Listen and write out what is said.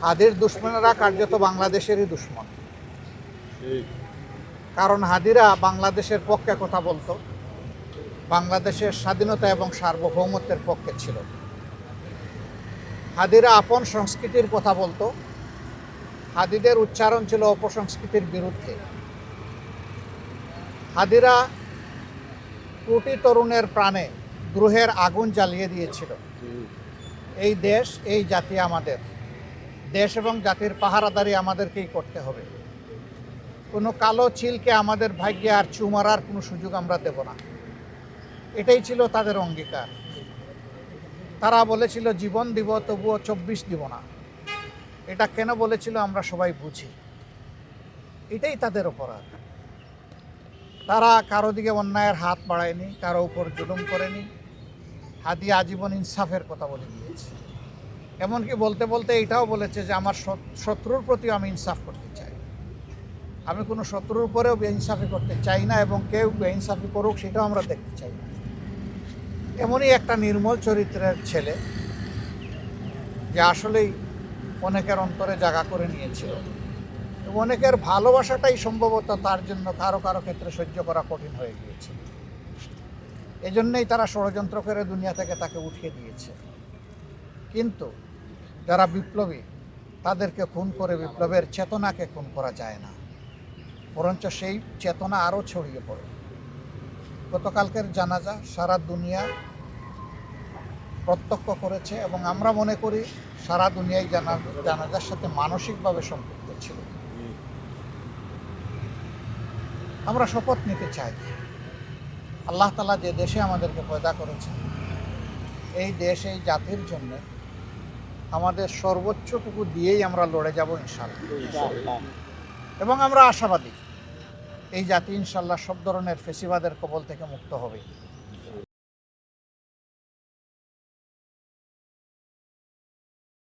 হাদির দুশ্মনেরা কার্যত বাংলাদেশেরই দুশ্মন। কারণ হাদিরা বাংলাদেশের পক্ষে কথা বলতো, বাংলাদেশের স্বাধীনতা এবং সার্বভৌমত্বের পক্ষে ছিল। হাদিরা আপন সংস্কৃতির কথা বলতো, হাদিদের উচ্চারণ ছিল অপসংস্কৃতির বিরুদ্ধে। হাদিরা কোটি তরুণের প্রাণে দ্রোহের আগুন জ্বালিয়ে দিয়েছিল। এই দেশ, এই জাতি আমাদের দেশ এবং জাতির পাহারাদারি আমাদেরকেই করতে হবে। কোনো কালো চিলকে আমাদের ভাগ্যে আর চু মারার কোনো সুযোগ আমরা দেব না। এটাই ছিল তাদের অঙ্গীকার। তারা বলেছিল জীবন দিব, তবুও 24 দিব না। এটা কেন বলেছিল আমরা সবাই বুঝি। এটাই তাদের অপরাধ। তারা কারো দিকে অন্যায়ের হাত বাড়ায়নি, কারো উপর জুলুম করেনি। হাদি আজীবন ইনসাফের কথা বলে দিয়েছে। এমনকি বলতে বলতে এটাও বলেছে যে আমার শত্রুর প্রতি আমি ইনসাফ করতে চাই। আমি কোনো শত্রুর উপরেও বেইনসাফি করতে চাই না, এবং কেউ বেইনসাফি করুক সেটাও আমরা দেখতে চাই না। এমনই একটা নির্মল চরিত্রের ছেলে, যে আসলেই অনেকের অন্তরে জায়গা করে নিয়েছিল। অনেকের ভালোবাসাটাই সম্ভবত তার জন্য কারো কারো ক্ষেত্রে সহ্য করা কঠিন হয়ে গিয়েছিল। এজন্যই তারা ষড়যন্ত্র করে দুনিয়া থেকে তাকে উঠিয়ে দিয়েছে। কিন্তু যারা বিপ্লবী, তাদেরকে খুন করে বিপ্লবের চেতনাকে খুন করা যায় না, বরঞ্চ সেই চেতনা আরও ছড়িয়ে পড়ে। গতকালকের জানাজা সারা দুনিয়া প্রত্যক্ষ করেছে, এবং আমরা মনে করি সারা দুনিয়ায় জানাজার সাথে মানসিকভাবে সম্পৃক্ত ছিল। আমরা শপথ নিতে চাই, আল্লাহ তাআলা যে দেশে আমাদেরকে পয়দা করেছেন, এই দেশ, এই জাতির জন্য আমাদের সর্বোচ্চটুকু দিয়েই আমরা লড়ে যাব ইনশাআল্লাহ। এবং আমরা আশাবাদী এই জাতি ইনশাআল্লাহ সব ধরনের ফেসিবাদের কবল থেকে মুক্ত হবে।